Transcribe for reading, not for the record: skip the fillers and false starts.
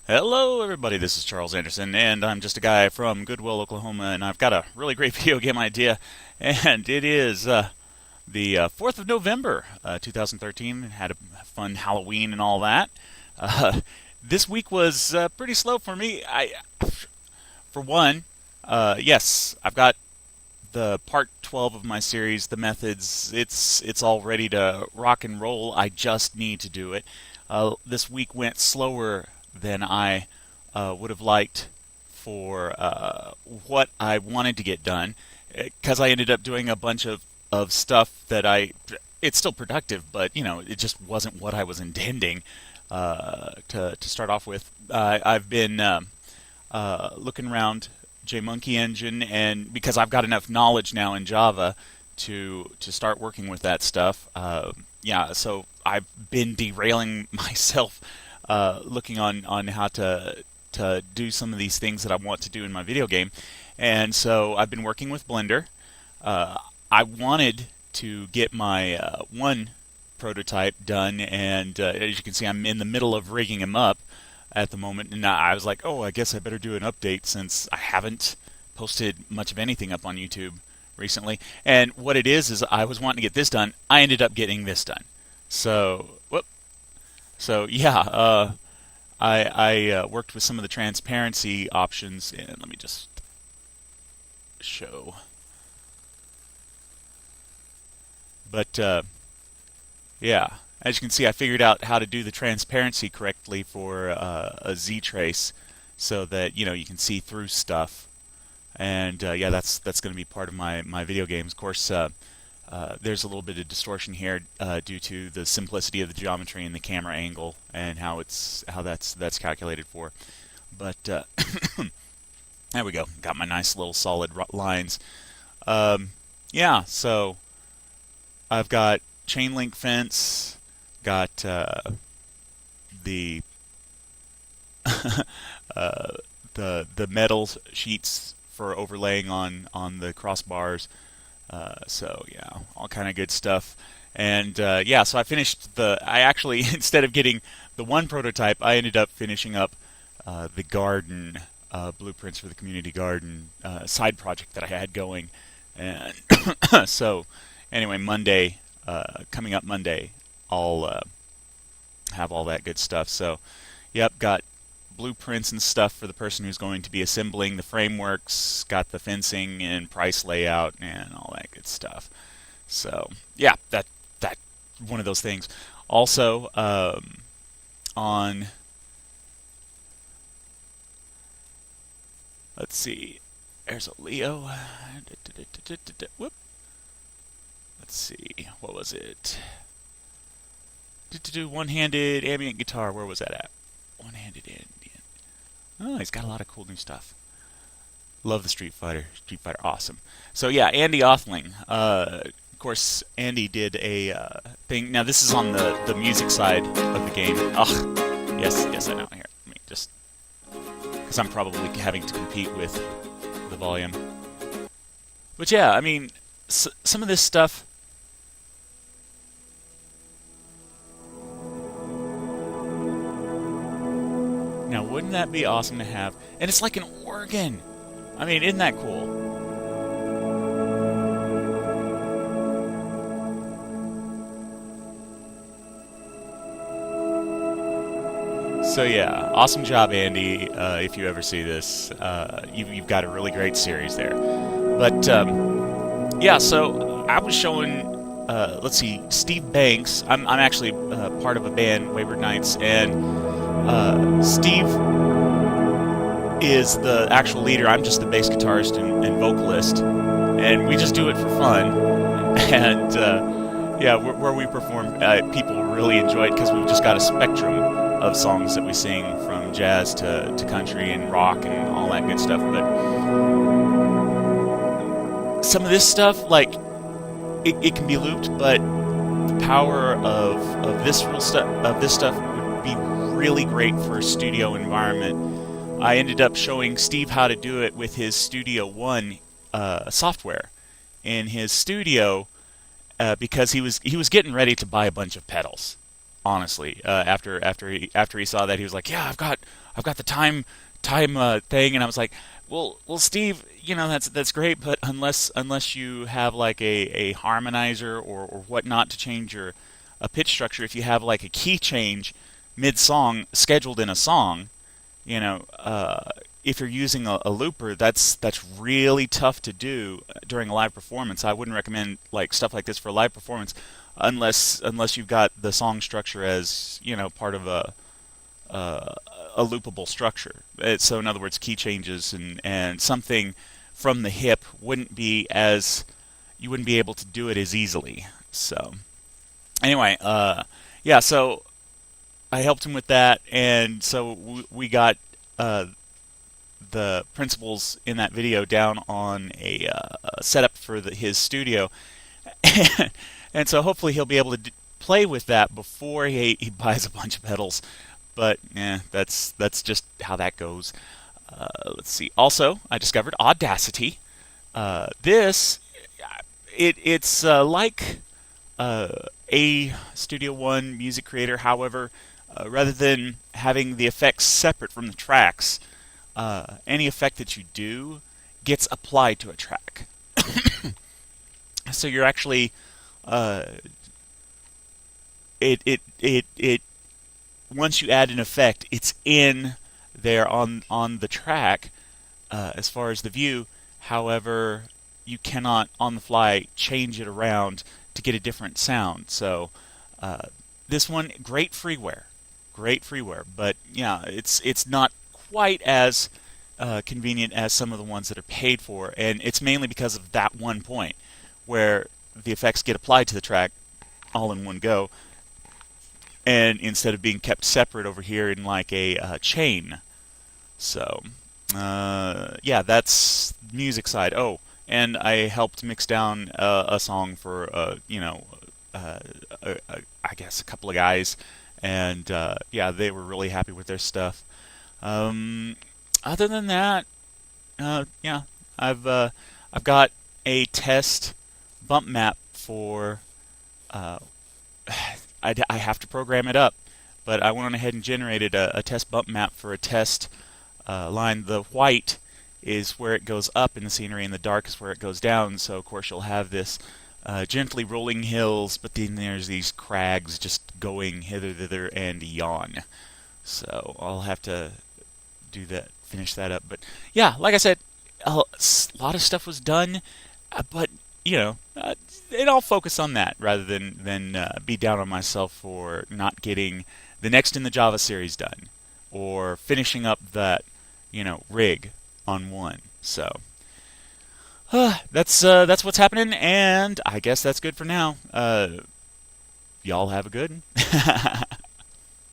Hello, everybody. This is Charles Anderson, and I'm just a guy from Goodwill, Oklahoma, and I've got a really great video game idea, and it is the 4th of November, 2013. Had a fun Halloween and all that. Uh, this week was pretty slow for me. For one, yes, I've got the part 12 of my series, The Methods. It's all ready to rock and roll. I just need to do it. This week went slower than I would have liked for what I wanted to get done, because I ended up doing a bunch of stuff that it's still productive, but it just wasn't what I was intending to start off with. I've been looking around JMonkey Engine, and because I've got enough knowledge now in Java to start working with that stuff, so I've been derailing myself looking on how to do some of these things that I want to do in my video game, and so I've been working with Blender. I wanted to get my one prototype done, and as you can see, I'm in the middle of rigging him up at the moment, and I was like, oh, I guess I better do an update since I haven't posted much of anything up on YouTube recently. And what it is I was wanting to get this done. I ended up getting this done. So, whoop. So yeah, I worked with some of the transparency options, and let me just show. But yeah, as you can see, I figured out how to do the transparency correctly for a Z-trace, so that you can see through stuff. And yeah, that's going to be part of my video games. Of course, there's a little bit of distortion here due to the simplicity of the geometry and the camera angle and how that's calculated for. But there we go. Got my nice little solid lines. Yeah, so I've got chain link fence, got the the metal sheets for overlaying on the crossbars. So yeah, all kind of good stuff. And yeah, so I finished I actually instead of getting the one prototype, I ended up finishing up the garden blueprints for the community garden side project that I had going. And so anyway, Monday, coming up Monday, I'll have all that good stuff. So yep, got blueprints and stuff for the person who's going to be assembling the frameworks, got the fencing and price layout and all that good stuff. So yeah, that one of those things. Also, on let's see, there's a Leo. Whoop. Let's see, what was it? One-handed ambient guitar. Where was that at? One-handed ambient. Oh, he's got a lot of cool new stuff. Love the Street Fighter. Street Fighter, awesome. So yeah, Andy Othling. Of course, Andy did a thing. Now this is on the music side of the game. Oh, yes, I know. Here, let me just, because I'm probably having to compete with the volume. But yeah, I mean, some of this stuff. Now, wouldn't that be awesome to have? And it's like an organ. I mean, isn't that cool? So yeah, awesome job, Andy. If you ever see this, you've got a really great series there. But yeah, so I was showing. Let's see, Steve Banks. I'm actually part of a band, Wayward Nights, and Steve is the actual leader. I'm just the bass guitarist and vocalist, and we just do it for fun. And yeah, where we perform, people really enjoy it because we've just got a spectrum of songs that we sing, from jazz to country and rock and all that good stuff. But some of this stuff, like it can be looped, but the power of this stuff would be really great for a studio environment. I ended up showing Steve how to do it with his Studio One software in his studio because he was getting ready to buy a bunch of pedals honestly. After he saw that, he was like, "Yeah, I've got the time thing," and I was like, "Well, Steve, that's great, but unless you have like a harmonizer or whatnot to change your a pitch structure, if you have like a key change mid song scheduled in a song, you know, if you're using a looper, that's really tough to do during a live performance. I wouldn't recommend like stuff like this for a live performance unless you've got the song structure as part of a, a loopable structure. So in other words, key changes and something from the hip wouldn't be as you wouldn't be able to do it as easily. So anyway, yeah, so I helped him with that, and so we got uh, the principles in that video down on a setup for his studio, and so hopefully he'll be able to play with that before he buys a bunch of pedals. But yeah, that's just how that goes. Let's see. Also, I discovered Audacity. This it's like a Studio One music creator. However, rather than having the effects separate from the tracks, any effect that you do gets applied to a track. So you're actually uh, it once you add an effect, it's in there on the track as far as the view. However, you cannot on the fly change it around to get a different sound. So this one, great freeware, but yeah, it's not quite as convenient as some of the ones that are paid for, and it's mainly because of that one point where the effects get applied to the track all in one go, and instead of being kept separate over here in like a chain. So yeah, that's music side. Oh, and I helped mix down a song for I guess a couple of guys, and yeah, they were really happy with their stuff. Um, Other than that, yeah, I've got a test bump map for. Uh, I have to program it up, but I went on ahead and generated a test bump map for a test line. The white is where it goes up in the scenery, and the dark is where it goes down. So of course you'll have this gently rolling hills, but then there's these crags just going hither, thither, and yon. So I'll have to do that, finish that up. But yeah, like I said, a lot of stuff was done, but and I'll focus on that rather than be down on myself for not getting the next in the Java series done or finishing up that rig on one. So that's what's happening, and I guess that's good for now. Y'all have a good one.